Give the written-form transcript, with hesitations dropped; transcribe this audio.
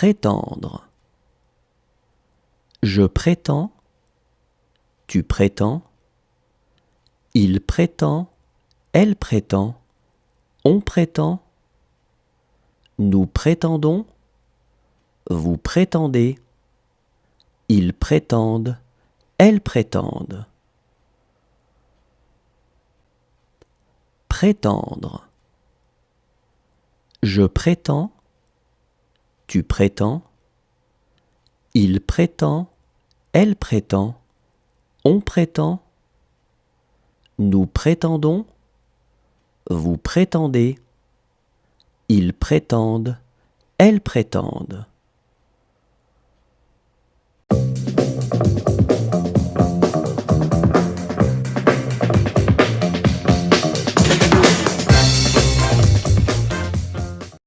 Prétendre. Je prétends. Tu prétends. Il prétend. Elle prétend. On prétend. Nous prétendons. Vous prétendez. Ils prétendent. Elles prétendent. Prétendre. Je prétends. Tu prétends. Il prétend. Elle prétend. On prétend. Nous prétendons. Vous prétendez. Ils prétendent. Elles prétendent.